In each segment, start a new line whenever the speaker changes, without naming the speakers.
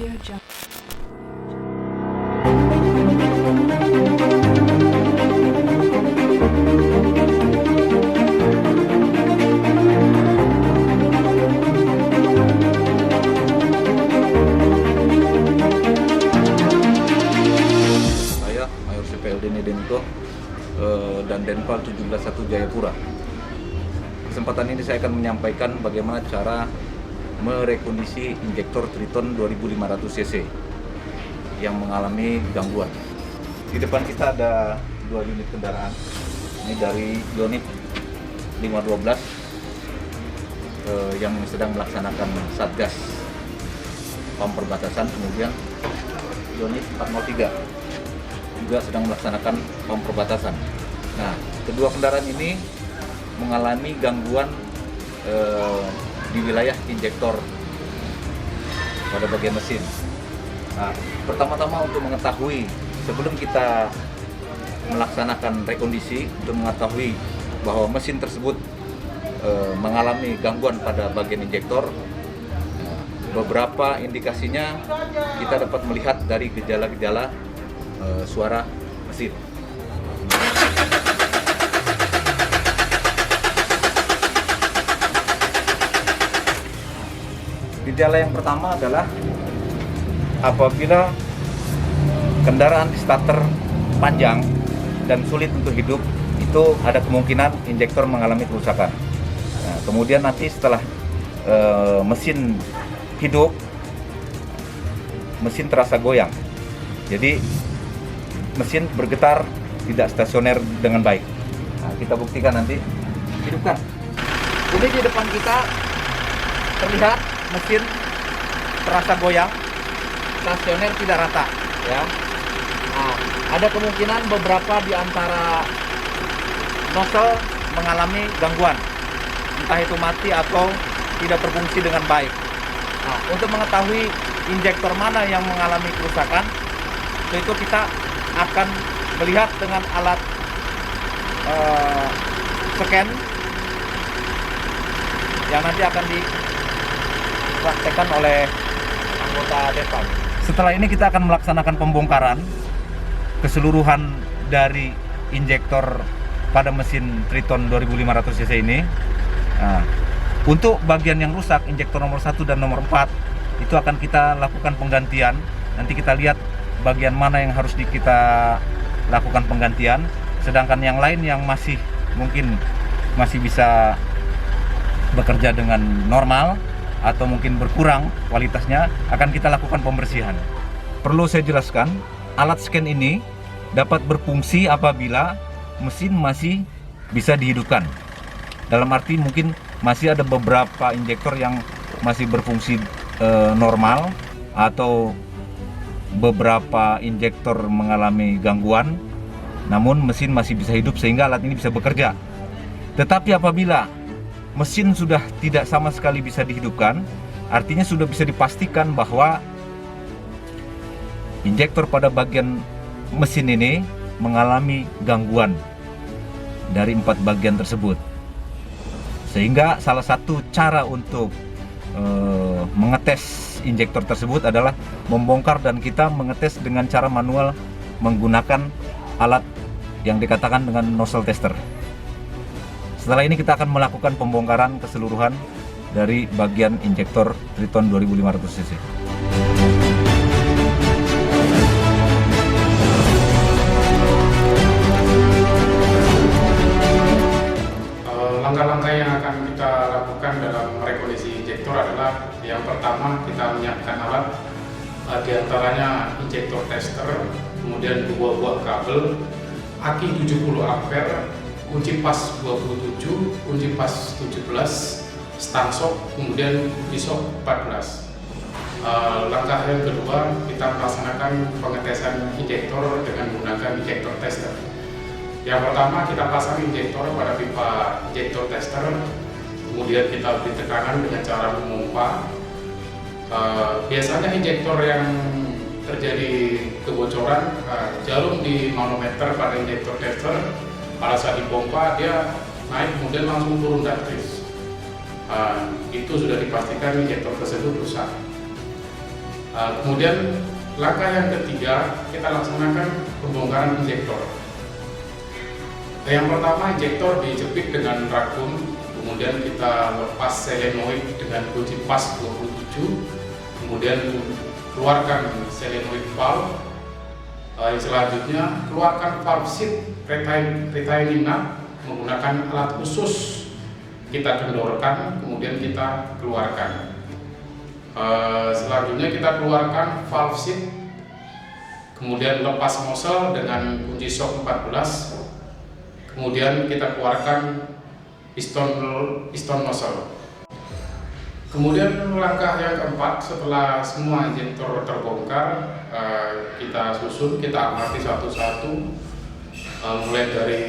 Saya Mayor CPLD Nedeniko dan Denpal 171 Jayapura. Kesempatan ini saya akan menyampaikan bagaimana cara merekondisi injektor Triton 2500 cc yang mengalami gangguan. Di depan kita ada 2 unit kendaraan. Ini dari unit 512 yang sedang melaksanakan satgas pom perbatasan, kemudian unit 403 juga sedang melaksanakan pom perbatasan. Nah, kedua kendaraan ini mengalami gangguan di wilayah injektor pada bagian mesin. Nah, pertama-tama untuk mengetahui sebelum kita melaksanakan rekondisi, untuk mengetahui bahwa mesin tersebut mengalami gangguan pada bagian injektor, beberapa indikasinya kita dapat melihat dari gejala-gejala suara mesin. Gejala yang pertama adalah apabila kendaraan di starter panjang dan sulit untuk hidup, itu ada kemungkinan injektor mengalami kerusakan. Nah, kemudian nanti setelah mesin hidup, mesin terasa goyang. Jadi mesin bergetar, tidak stasioner dengan baik. Nah, kita buktikan nanti. Hidupkan. Ini di depan kita terlihat mesin terasa goyang, stasioner tidak rata, ya. Nah, ada kemungkinan beberapa di antara nozzle mengalami gangguan, entah itu mati atau tidak berfungsi dengan baik. Nah, untuk mengetahui injektor mana yang mengalami kerusakan, itu kita akan melihat dengan alat scan yang nanti akan dipraktekkan oleh anggota Denpal. Setelah ini kita akan melaksanakan pembongkaran keseluruhan dari injektor pada mesin Triton 2500 cc ini. Nah, untuk bagian yang rusak, injektor nomor 1 dan nomor 4, itu akan kita lakukan penggantian. Nanti kita lihat bagian mana yang harus kita lakukan penggantian. Sedangkan yang lain yang mungkin masih bisa bekerja dengan normal atau mungkin berkurang kualitasnya, akan kita lakukan pembersihan. Perlu saya jelaskan, alat scan ini dapat berfungsi apabila mesin masih bisa dihidupkan. Dalam arti mungkin masih ada beberapa injektor yang masih berfungsi normal, atau beberapa injektor mengalami gangguan, namun mesin masih bisa hidup sehingga alat ini bisa bekerja. Tetapi apabila mesin sudah tidak sama sekali bisa dihidupkan, artinya sudah bisa dipastikan bahwa injektor pada bagian mesin ini mengalami gangguan dari 4 bagian tersebut. Sehingga salah satu cara untuk mengetes injektor tersebut adalah membongkar, dan kita mengetes dengan cara manual menggunakan alat yang dikatakan dengan nozzle tester. Setelah ini kita akan melakukan pembongkaran keseluruhan dari bagian injektor Triton 2500 cc.
Langkah-langkah yang akan kita lakukan dalam rekondisi injektor adalah yang pertama, kita menyiapkan alat, diantaranya injektor tester, kemudian 2 buah kabel, aki 70 ampere, kunci pas 27, kunci pas 17, stang shock, kemudian pisau 14. Langkah yang kedua, kita melaksanakan pengetesan injektor dengan menggunakan injektor tester. Yang pertama, kita pasang injektor pada pipa injektor tester, kemudian kita beri tekanan dengan cara memompa. Biasanya injektor yang terjadi kebocoran, jarum di manometer pada injektor tester, pada saat dipompa dia naik kemudian langsung turun drastis. Itu sudah dipastikan injektor tersebut rusak. Kemudian langkah yang ketiga, kita laksanakan pembongkaran injektor. Yang pertama, injektor dijepit dengan rakun, kemudian kita lepas selenoid dengan kunci pas 27, kemudian keluarkan selenoid valve. Selanjutnya, keluarkan valve seat retainina menggunakan alat khusus. Kita kendorkan, kemudian kita keluarkan. Selanjutnya kita keluarkan valve seat, kemudian lepas nozzle dengan kunci shock 14, kemudian kita keluarkan piston nozzle. Kemudian langkah yang keempat, setelah semua injektor terbongkar, kita susun, kita amati satu-satu, mulai dari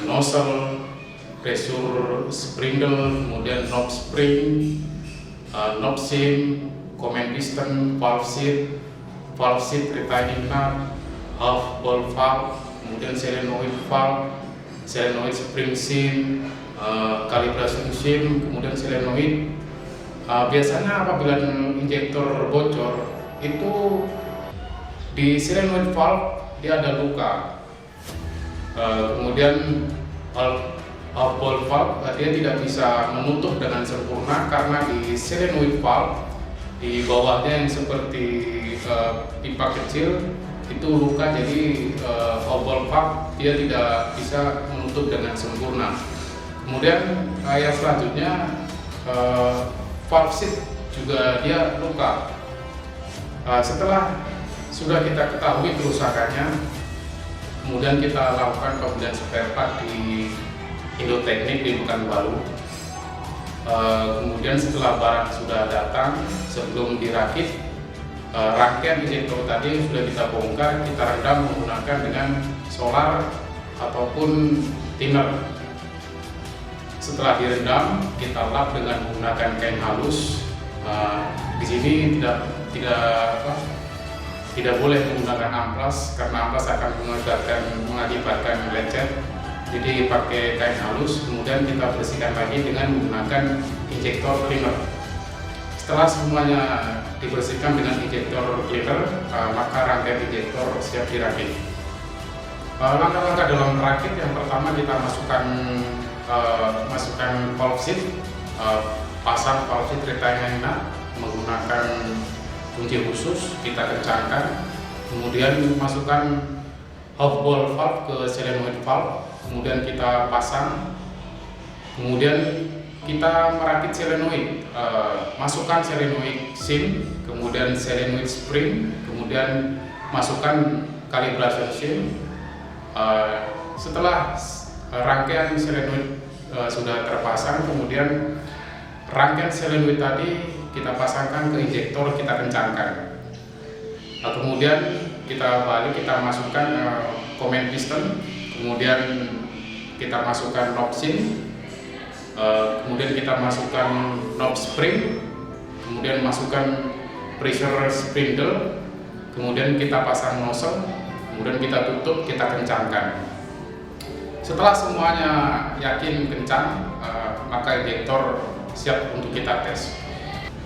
nozzle, pressure spindle, kemudian knob spring, knob sim, command piston, valve seat retaining nut, half ball valve, kemudian solenoid valve, solenoid spring sim, calibration sim, kemudian solenoid. Biasanya apabila injektor bocor itu di solenoid valve dia ada luka, kemudian half ball valve dia tidak bisa menutup dengan sempurna karena di solenoid valve di bawahnya yang seperti pipa kecil itu luka, jadi half ball valve dia tidak bisa menutup dengan sempurna. Kemudian yang selanjutnya valve seat juga dia luka. Setelah sudah kita ketahui kerusakannya, kemudian kita lakukan pembelian spare part di Indo-Teknik di Pekanbaru. Kemudian setelah barang sudah datang, sebelum dirakit, rangkaian injektor tadi yang sudah kita bongkar, kita rendam menggunakan dengan solar ataupun thinner. Setelah direndam, kita lap dengan menggunakan kain halus. Di sini tidak boleh menggunakan amplas karena amplas akan mengakibatkan lecet. Jadi pakai kain halus, kemudian kita bersihkan lagi dengan menggunakan injektor cleaner. Setelah semuanya dibersihkan dengan injektor cleaner, maka rangkaian injektor siap dirakit. Langkah-langkah dalam merakit, yang pertama kita masukkan valve seat, pasang valve seat retainina menggunakan kunci khusus, kita kencangkan, kemudian masukkan half ball valve ke solenoid valve, kemudian kita pasang, kemudian kita merakit solenoid, masukkan solenoid sim, kemudian solenoid spring, kemudian masukkan calibration sim. Setelah rangkaian solenoid sudah terpasang, kemudian rangkaian solenoid tadi kita pasangkan ke injektor, kita kencangkan. Kemudian kita balik, kita masukkan command piston, kemudian kita masukkan knob sim, kemudian kita masukkan knob spring, kemudian masukkan pressure spindle, kemudian kita pasang nozzle, kemudian kita tutup, kita kencangkan. Setelah semuanya yakin kencang, maka injektor siap untuk kita tes.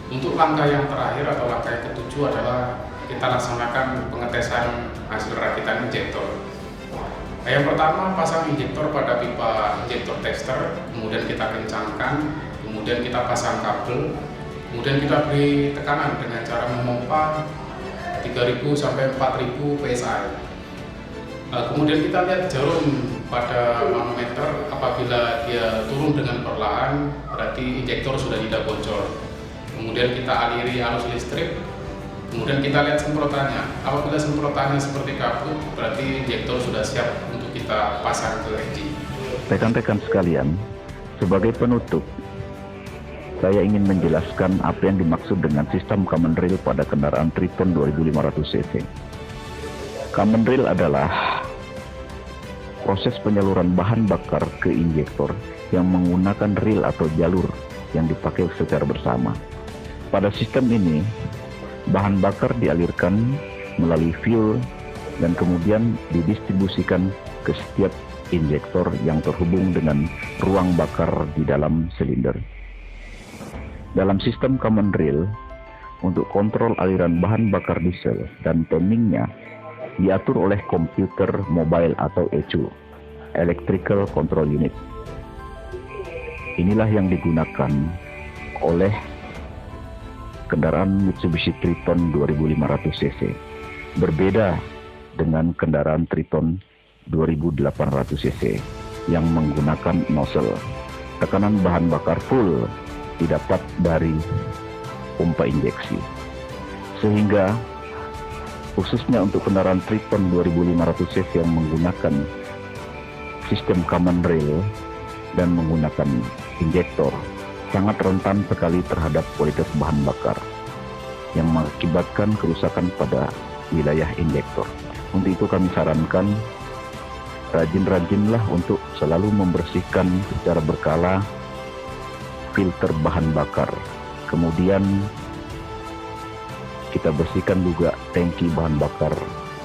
Untuk langkah yang terakhir atau langkah yang ketujuh adalah kita laksanakan pengetesan hasil rakitan injektor. Yang pertama, pasang injektor pada pipa injektor tester, kemudian kita kencangkan, kemudian kita pasang kabel, kemudian kita beri tekanan dengan cara memompa 3000 sampai 4000 PSI. Kemudian kita lihat jarum pada manometer, apabila dia turun dengan perlahan berarti injektor sudah tidak bocor. Kemudian kita aliri arus listrik, kemudian kita lihat semprotannya. Apabila semprotannya seperti kabut, berarti injektor sudah siap untuk kita pasang ke engine.
Rekan-rekan sekalian, sebagai penutup, saya ingin menjelaskan apa yang dimaksud dengan sistem common rail pada kendaraan Triton 2500 cc. Common rail adalah proses penyaluran bahan bakar ke injektor yang menggunakan rel atau jalur yang dipakai secara bersama. Pada sistem ini, bahan bakar dialirkan melalui fuel dan kemudian didistribusikan ke setiap injektor yang terhubung dengan ruang bakar di dalam silinder. Dalam sistem common rail, untuk kontrol aliran bahan bakar diesel dan timingnya diatur oleh komputer mobile atau ECU, Electrical Control Unit. Inilah yang digunakan oleh kendaraan Mitsubishi Triton 2500 cc. Berbeda dengan kendaraan Triton 2800 cc yang menggunakan nozzle. Tekanan bahan bakar full didapat dari pompa injeksi. Sehingga khususnya untuk kendaraan Triton 2500 cc yang menggunakan sistem common rail dan menggunakan injektor sangat rentan sekali terhadap kualitas bahan bakar yang mengakibatkan kerusakan pada wilayah injektor. Untuk itu kami sarankan rajin-rajinlah untuk selalu membersihkan secara berkala filter bahan bakar. Kemudian kita bersihkan juga tangki bahan bakar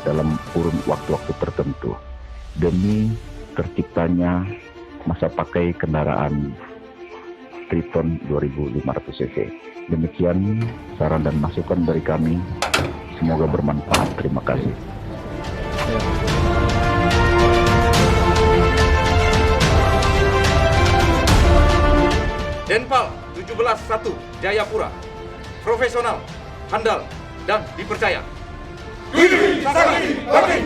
dalam kurun waktu-waktu tertentu demi terciptanya masa pakai kendaraan Triton 2500 cc. Demikian saran dan masukan dari kami. Semoga bermanfaat. Terima kasih.
Denpal 17.1 Jayapura, profesional, handal, dan dipercaya.
Widih Sakti Bakti.